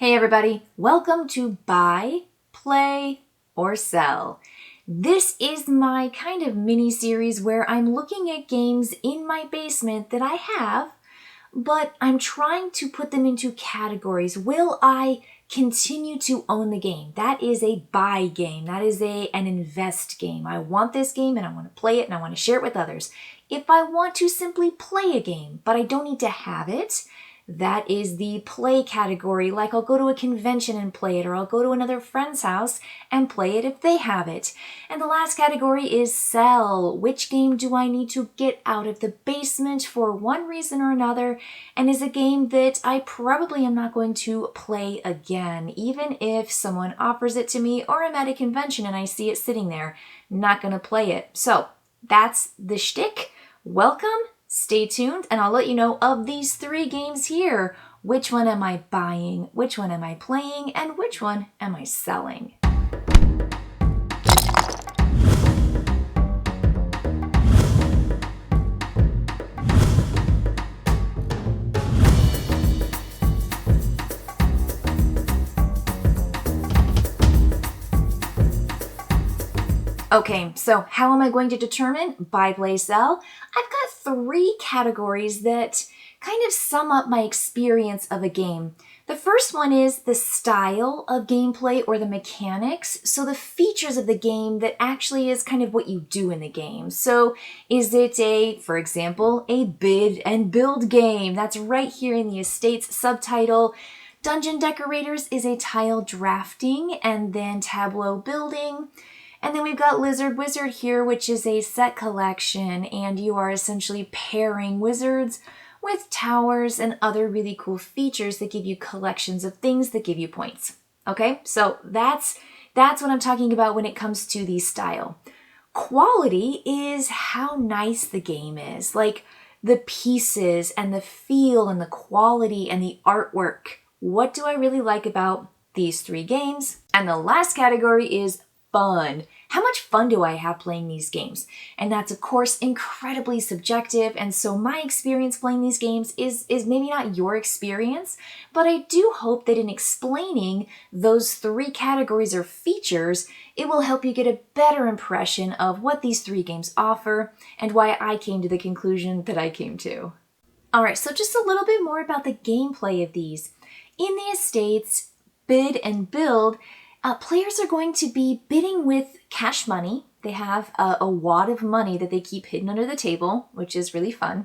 Hey everybody, welcome to Buy, Play, or Sell. This is my kind of mini-series where I'm looking at games in my basement that I have, but I'm trying to put them into categories. Will I continue to own the game? That is a buy game. That is an invest game. I want this game and I want to play it and I want to share it with others. If I want to simply play a game, but I don't need to have it, that is the play category. Like I'll go to a convention and play it, or I'll go to another friend's house and play it if they have it. And the last category is sell. Which game do I need to get out of the basement for one reason or another, and is a game that I probably am not going to play again, even if someone offers it to me or I'm at a convention and I see it sitting there. Not going to play it. So that's the shtick. Welcome. Stay tuned and I'll let you know of these three games here. Which one am I buying? Which one am I playing? And which one am I selling? Okay, so how am I going to determine buy, play, sell? I've got three categories that kind of sum up my experience of a game. The first one is the style of gameplay or the mechanics. So the features of the game that actually is kind of what you do in the game. So is it for example, a bid and build game? That's right here in the Estates subtitle. Dungeon Decorators is a tile drafting and then tableau building. And then we've got Lizard Wizard here, which is a set collection, and you are essentially pairing wizards with towers and other really cool features that give you collections of things that give you points. Okay, so that's what I'm talking about when it comes to the style. Quality is how nice the game is, like the pieces and the feel and the quality and the artwork. What do I really like about these three games? And the last category is fun. How much fun do I have playing these games? And that's of course incredibly subjective, and so my experience playing these games is maybe not your experience, but I do hope that in explaining those three categories or features, it will help you get a better impression of what these three games offer and why I came to the conclusion that I came to. Alright, so just a little bit more about the gameplay of these. In the Estates, bid and build, players are going to be bidding with cash money. They have a wad of money that they keep hidden under the table, which is really fun.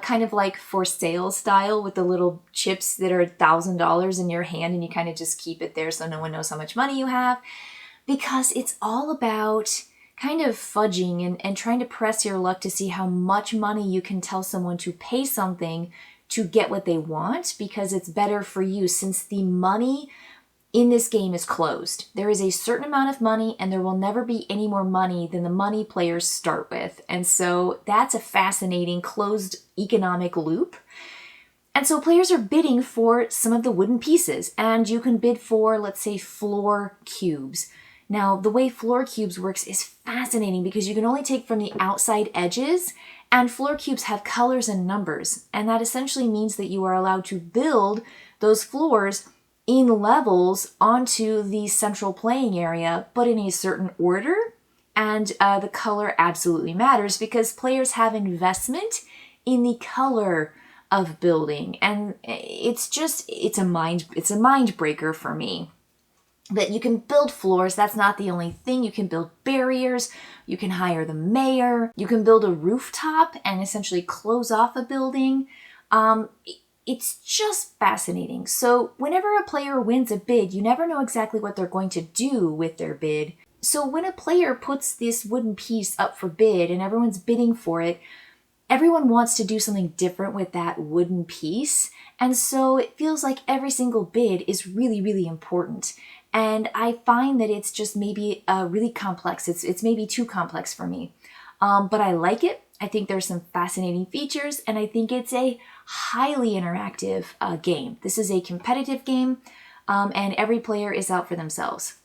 Kind of like for sale style with the little chips that are $1,000 in your hand and you kind of just keep it there so no one knows how much money you have. Because it's all about kind of fudging and trying to press your luck to see how much money you can tell someone to pay something to get what they want, because it's better for you since the money in this game is closed. There is a certain amount of money and there will never be any more money than the money players start with. And so that's a fascinating closed economic loop. And so players are bidding for some of the wooden pieces, and you can bid for, let's say, floor cubes. Now, the way floor cubes works is fascinating because you can only take from the outside edges, and floor cubes have colors and numbers. And that essentially means that you are allowed to build those floors in levels onto the central playing area, but in a certain order. And the color absolutely matters because players have investment in the color of building. And it's a mind breaker for me that you can build floors. That's not the only thing. You can build barriers. You can hire the mayor. You can build a rooftop and essentially close off a building. It's just fascinating. So whenever a player wins a bid, you never know exactly what they're going to do with their bid. So when a player puts this wooden piece up for bid and everyone's bidding for it, everyone wants to do something different with that wooden piece. And so it feels like every single bid is really, really important. And I find that it's just maybe really complex. It's maybe too complex for me. But I like it. I think there's some fascinating features, and I think it's a highly interactive game. This is a competitive game, and every player is out for themselves.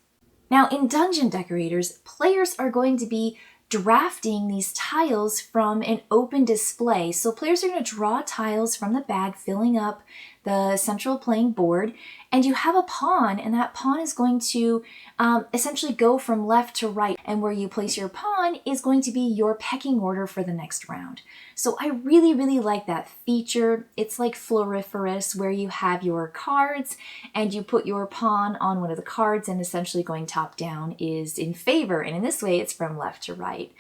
Now, in Dungeon Decorators, players are going to be drafting these tiles from an open display. So players are going to draw tiles from the bag, filling up the central playing board, and you have a pawn, and that pawn is going to essentially go from left to right, and where you place your pawn is going to be your pecking order for the next round. So I really, really like that feature. It's like Floriferous, where you have your cards and you put your pawn on one of the cards, and essentially going top down is in favor, and in this way it's from left to right.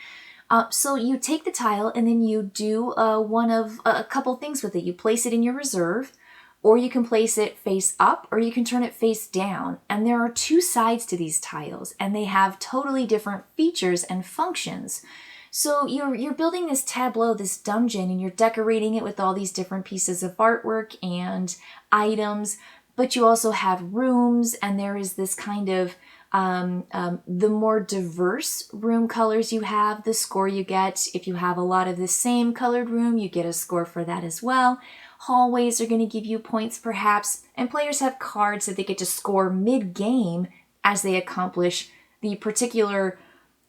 So you take the tile and then you do one of a couple things with it. You place it in your reserve, or you can place it face up, or you can turn it face down. And there are two sides to these tiles, and they have totally different features and functions. So you're building this tableau, this dungeon, and you're decorating it with all these different pieces of artwork and items, but you also have rooms, and there is this kind of the more diverse room colors you have, the score you get. If you have a lot of the same colored room, you get a score for that as well. Hallways are going to give you points perhaps, and players have cards that they get to score mid-game as they accomplish the particular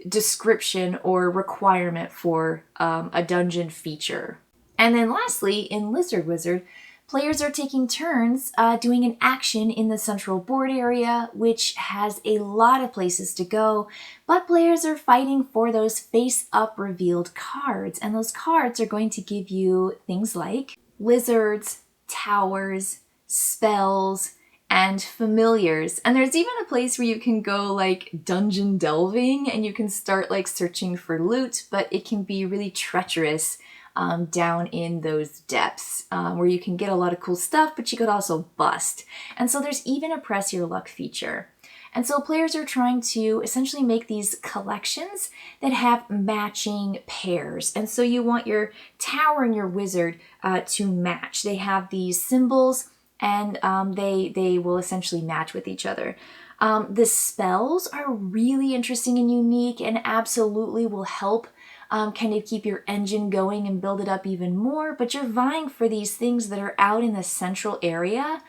description or requirement for a dungeon feature. And then lastly, in Lizard Wizard, players are taking turns doing an action in the central board area, which has a lot of places to go, but players are fighting for those face-up revealed cards, and those cards are going to give you things like lizards, towers, spells, and familiars. And there's even a place where you can go like dungeon delving, and you can start like searching for loot, but it can be really treacherous down in those depths where you can get a lot of cool stuff, but you could also bust. And so there's even a press your luck feature. And so players are trying to essentially make these collections that have matching pairs. And so you want your tower and your wizard to match. They have these symbols, and they will essentially match with each other. The spells are really interesting and unique, and absolutely will help kind of keep your engine going and build it up even more, but you're vying for these things that are out in the central area,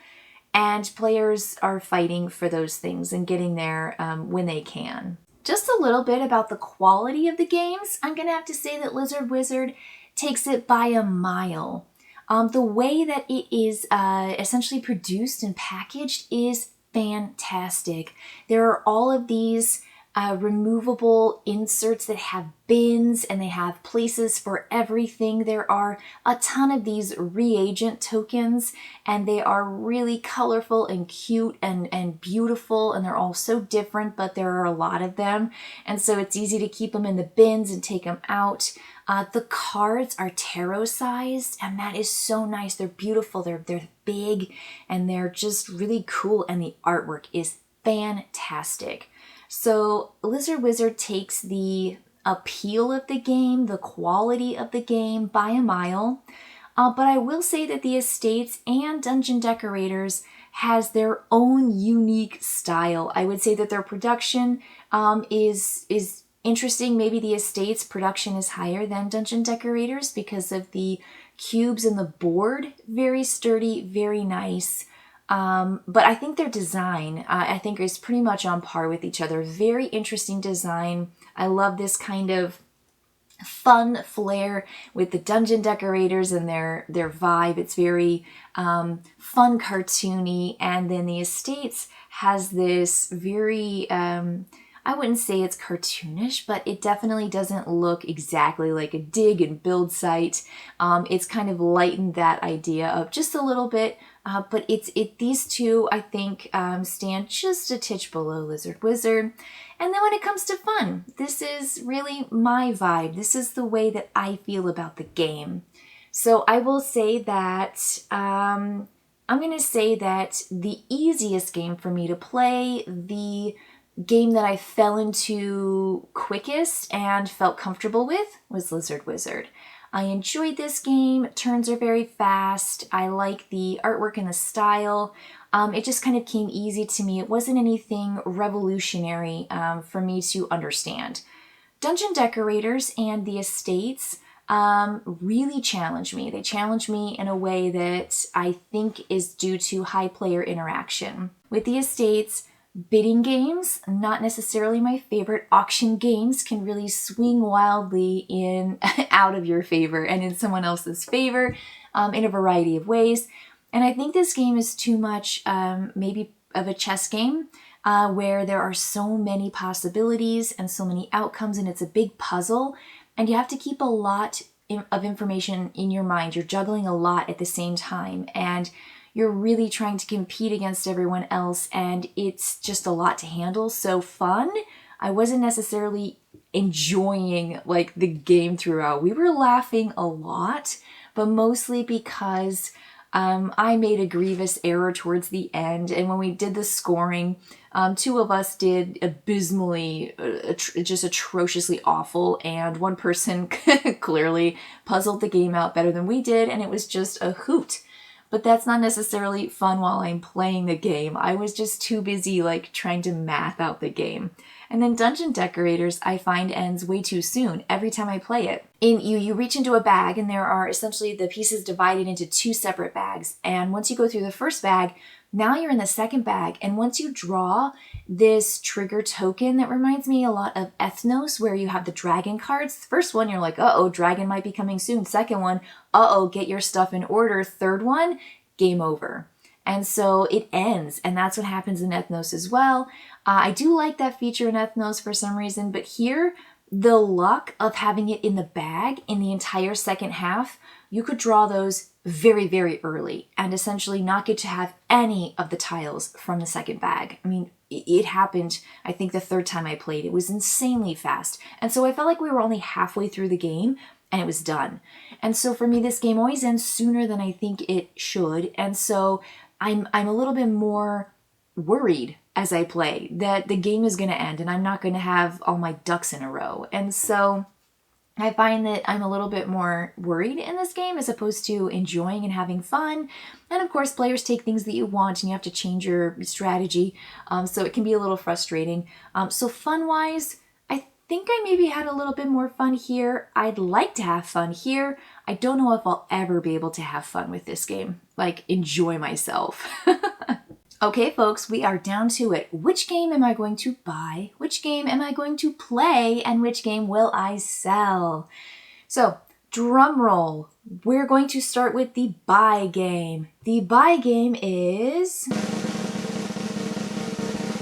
and players are fighting for those things and getting there when they can. Just a little bit about the quality of the games. I'm gonna have to say that Lizard Wizard takes it by a mile. The way that it is essentially produced and packaged is fantastic. There are all of these removable inserts that have bins, and they have places for everything. There are a ton of these reagent tokens, and they are really colorful and cute and beautiful, and they're all so different, but there are a lot of them, and so it's easy to keep them in the bins and take them out. The cards are tarot sized, and that is so nice. They're beautiful, they're big, and they're just really cool, and the artwork is fantastic. So Lizard Wizard takes the appeal of the game, the quality of the game by a mile, but I will say that the Estates and Dungeon Decorators has their own unique style. I would say that their production is interesting. Maybe the Estates production is higher than Dungeon Decorators because of the cubes and the board. Very sturdy, very nice. But I think their design, I think is pretty much on par with each other. Very interesting design. I love this kind of fun flair with the Dungeon Decorators and their vibe. It's very fun, cartoony. And then the Estates has this very, I wouldn't say it's cartoonish, but it definitely doesn't look exactly like a dig and build site. It's kind of lightened that idea of just a little bit. But these two, I think, stand just a titch below Lizard Wizard. And then when it comes to fun, this is really my vibe. This is the way that I feel about the game. So I will say that, I'm going to say that the easiest game for me to play, the game that I fell into quickest and felt comfortable with, was Lizard Wizard. I enjoyed this game. Turns are very fast. I like the artwork and the style. It just kind of came easy to me. It wasn't anything revolutionary for me to understand. Dungeon Decorators and the Estates really challenge me. They challenge me in a way that I think is due to high player interaction. With the Estates, bidding games, not necessarily my favorite. Auction games can really swing wildly in out of your favor and in someone else's favor in a variety of ways. And I think this game is too much maybe of a chess game where there are so many possibilities and so many outcomes, and it's a big puzzle, and you have to keep a lot of information in your mind. You're juggling a lot at the same time, and you're really trying to compete against everyone else, and it's just a lot to handle. So fun. I wasn't necessarily enjoying like the game throughout. We were laughing a lot, but mostly because I made a grievous error towards the end, and when we did the scoring, two of us did abysmally, just atrociously awful, and one person clearly puzzled the game out better than we did, and it was just a hoot. But that's not necessarily fun while I'm playing the game. I was just too busy like trying to math out the game. And then Dungeon Decorators, I find, ends way too soon every time I play it. You reach into a bag, and there are essentially the pieces divided into two separate bags. And once you go through the first bag, now you're in the second bag. And once you draw this trigger token that reminds me a lot of Ethnos, where you have the dragon cards. The first one, you're like, uh-oh, dragon might be coming soon. Second one, uh-oh, get your stuff in order. Third one, game over. And so it ends, and that's what happens in Ethnos as well. I do like that feature in Ethnos for some reason, but here, the luck of having it in the bag in the entire second half, you could draw those very, very early and essentially not get to have any of the tiles from the second bag. I mean, it happened, I think, the third time I played. It was insanely fast. And so I felt like we were only halfway through the game, and it was done. And so for me, this game always ends sooner than I think it should. And so I'm a little bit more worried as I play that the game is going to end and I'm not going to have all my ducks in a row. And so I find that I'm a little bit more worried in this game as opposed to enjoying and having fun. And of course, players take things that you want and you have to change your strategy. So it can be a little frustrating. So fun-wise, I think I maybe had a little bit more fun here. I'd like to have fun here. I don't know if I'll ever be able to have fun with this game, like enjoy myself. Okay, folks, we are down to it. Which game am I going to buy? Which game am I going to play? And which game will I sell? So, drum roll. We're going to start with the buy game. The buy game is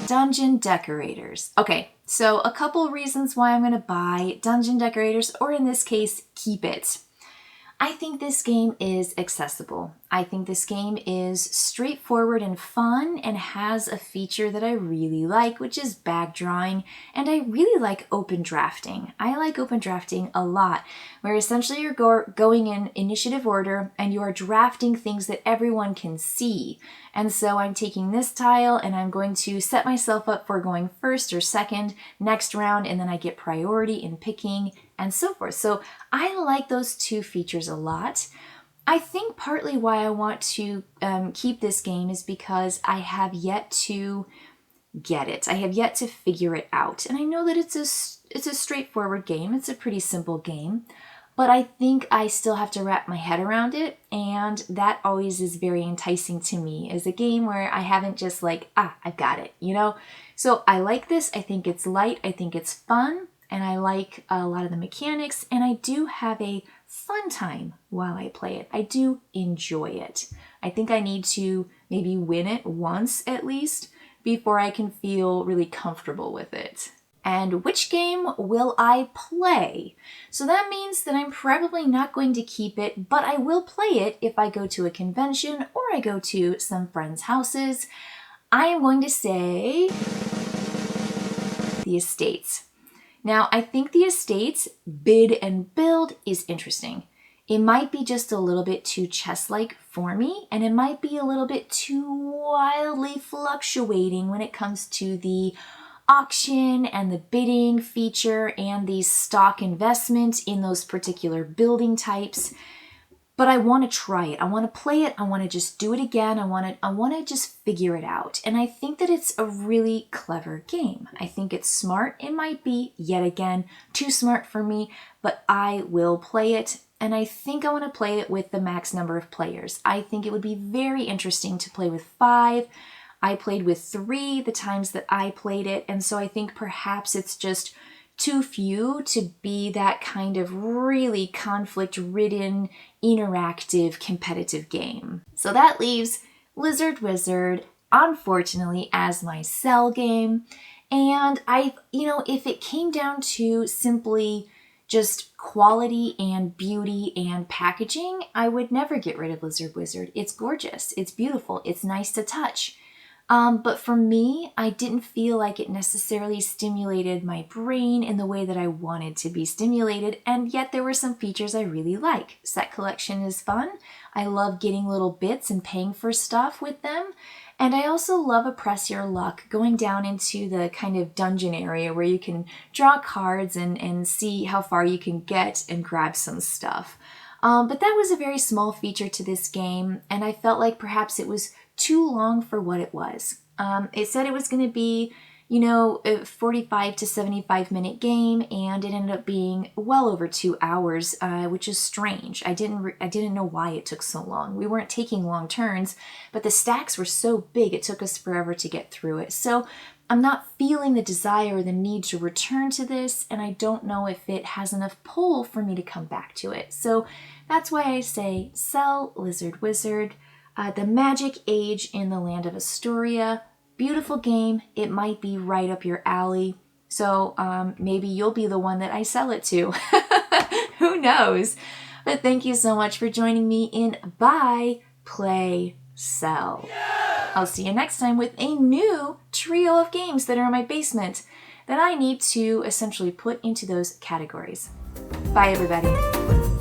Dungeon Decorators. Okay, so a couple reasons why I'm going to buy Dungeon Decorators, or in this case, keep it. I think this game is accessible. I think this game is straightforward and fun and has a feature that I really like, which is bag drawing, and I really like open drafting. I like open drafting a lot, where essentially you're going in initiative order and you are drafting things that everyone can see. And so I'm taking this tile and I'm going to set myself up for going first or second next round, and then I get priority in picking and so forth. So I like those two features a lot. I think partly why I want to keep this game is because I have yet to get it. I have yet to figure it out. And I know that it's a straightforward game. It's a pretty simple game. But I think I still have to wrap my head around it. And that always is very enticing to me as a game where I haven't just like, I've got it, you know? So I like this. I think it's light. I think it's fun. And I like a lot of the mechanics, and I do have a fun time while I play it. I do enjoy it. I think I need to maybe win it once at least before I can feel really comfortable with it. And which game will I play? So that means that I'm probably not going to keep it, but I will play it if I go to a convention or I go to some friends' houses. I am going to say the Estates. Now, I think the Estates bid and build is interesting. It might be just a little bit too chess-like for me, and it might be a little bit too wildly fluctuating when it comes to the auction and the bidding feature and the stock investment in those particular building types. But I want to try it. I want to play it. I want to just do it again. I want to just figure it out. And I think that it's a really clever game. I think it's smart. It might be, yet again, too smart for me, but I will play it. And I think I want to play it with the max number of players. I think it would be very interesting to play with 5. I played with 3 the times that I played it. And so I think perhaps it's just too few to be that kind of really conflict-ridden, interactive, competitive game. So that leaves Lizard Wizard, unfortunately, as my sell game. And if it came down to simply just quality and beauty and packaging, I would never get rid of Lizard Wizard. It's gorgeous, it's beautiful, it's nice to touch. But for me, I didn't feel like it necessarily stimulated my brain in the way that I wanted to be stimulated, and yet there were some features I really like. Set collection is fun. I love getting little bits and paying for stuff with them. And I also love a press your luck, going down into the kind of dungeon area where you can draw cards and see how far you can get and grab some stuff. But that was a very small feature to this game, and I felt like perhaps it was too long for what it was. It said it was going to be, a 45 to 75 minute game, and it ended up being well over 2 hours, which is strange. I didn't know why it took so long. We weren't taking long turns, but the stacks were so big it took us forever to get through it. So I'm not feeling the desire or the need to return to this, and I don't know if it has enough pull for me to come back to it. So that's why I say sell Lizard Wizard. The Magic Age in the Land of Astoria. Beautiful game. It might be right up your alley. So maybe you'll be the one that I sell it to. Who knows? But thank you so much for joining me in Buy, Play, Sell. I'll see you next time with a new trio of games that are in my basement that I need to essentially put into those categories. Bye, everybody.